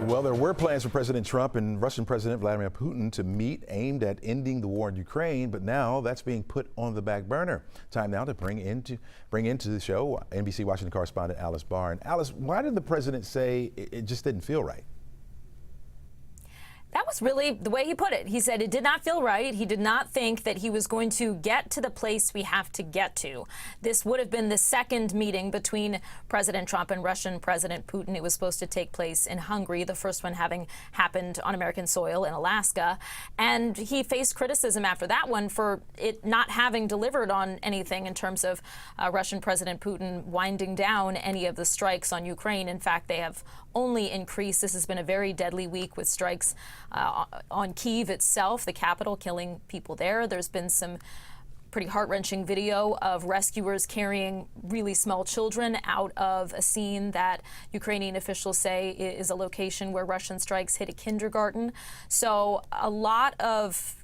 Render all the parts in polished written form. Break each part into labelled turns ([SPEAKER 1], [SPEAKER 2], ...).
[SPEAKER 1] Well, there were plans for President Trump and Russian President Vladimir Putin to meet aimed at ending the war in Ukraine, but now that's being put on the back burner. Time now to bring into the show NBC Washington correspondent Alice Barr. And Alice, why did the president say it just didn't feel right?
[SPEAKER 2] That was really the way he put it. He said it did not feel right. He did not think that he was going to get to the place we have to get to. This would have been the second meeting between President Trump and Russian President Putin. It was supposed to take place in Hungary, the first one having happened on American soil in Alaska. And he faced criticism after that one for it not having delivered on anything in terms of Russian President Putin winding down any of the strikes on Ukraine. In fact, they have only increased. This has been a very deadly week with strikes on Kyiv itself, the capital, killing people there. There's been some pretty heart-wrenching video of rescuers carrying really small children out of a scene that Ukrainian officials say is a location where Russian strikes hit a kindergarten. So a lot of,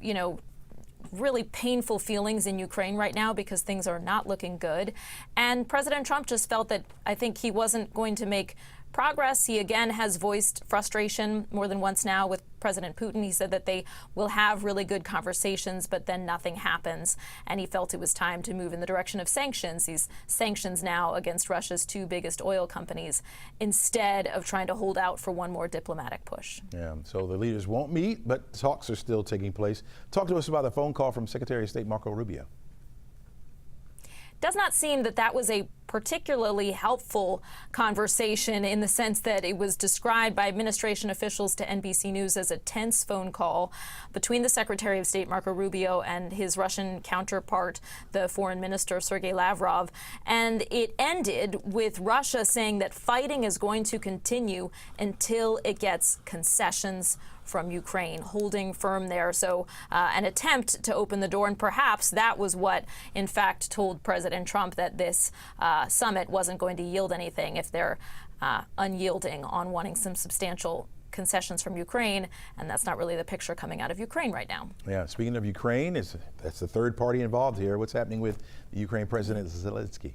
[SPEAKER 2] really painful feelings in Ukraine right now because things are not looking good. And President Trump just felt that I think he wasn't going to make progress. He again has voiced frustration more than once now with President Putin. He said that they will have really good conversations, but then nothing happens. And he felt it was time to move in the direction of sanctions. These sanctions now against Russia's two biggest oil companies, instead of trying to hold out for one more diplomatic push.
[SPEAKER 1] Yeah, so the leaders won't meet, but talks are still taking place. Talk to us about a phone call from Secretary of State Marco Rubio.
[SPEAKER 2] Does not seem that that was a particularly helpful conversation in the sense that it was described by administration officials to NBC News as a tense phone call between the Secretary of State Marco Rubio and his Russian counterpart, the Foreign Minister Sergei Lavrov. And it ended with Russia saying that fighting is going to continue until it gets concessions from Ukraine, holding firm there. So an attempt to open the door, and perhaps that was what, in fact, told President Trump that this summit wasn't going to yield anything if they're unyielding on wanting some substantial concessions from Ukraine, and that's not really the picture coming out of Ukraine right now.
[SPEAKER 1] Yeah, speaking of Ukraine, that's the third party involved here. What's happening with the Ukraine President Zelensky?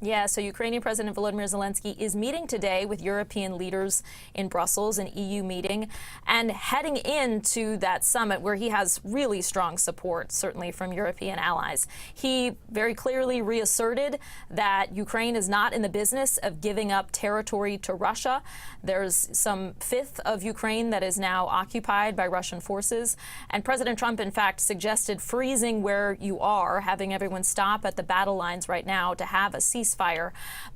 [SPEAKER 2] Yeah, so Ukrainian President Volodymyr Zelensky is meeting today with European leaders in Brussels, an EU meeting, and heading into that summit where he has really strong support, certainly from European allies. He very clearly reasserted that Ukraine is not in the business of giving up territory to Russia. There's some fifth of Ukraine that is now occupied by Russian forces. And President Trump, in fact, suggested freezing where you are, having everyone stop at the battle lines right now to have a ceasefire.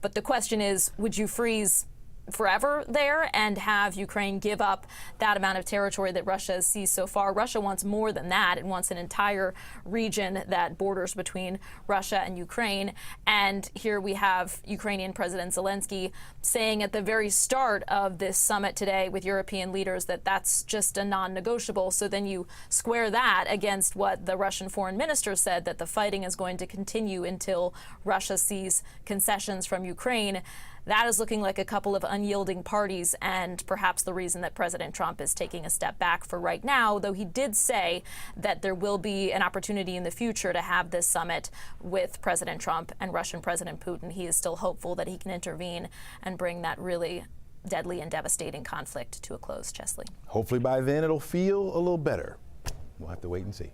[SPEAKER 2] But the question is, would you freeze forever there and have Ukraine give up that amount of territory that Russia has seized so far? Russia wants more than that. It wants an entire region that borders between Russia and Ukraine. And here we have Ukrainian President Zelensky saying at the very start of this summit today with European leaders that that's just a non-negotiable. So then you square that against what the Russian foreign minister said, that the fighting is going to continue until Russia sees concessions from Ukraine. That is looking like a couple of unyielding parties, and perhaps the reason that President Trump is taking a step back for right now, though he did say that there will be an opportunity in the future to have this summit with President Trump and Russian President Putin. He is still hopeful that he can intervene and bring that really deadly and devastating conflict to a close. Chesley.
[SPEAKER 1] Hopefully by then it'll feel a little better. We'll have to wait and see.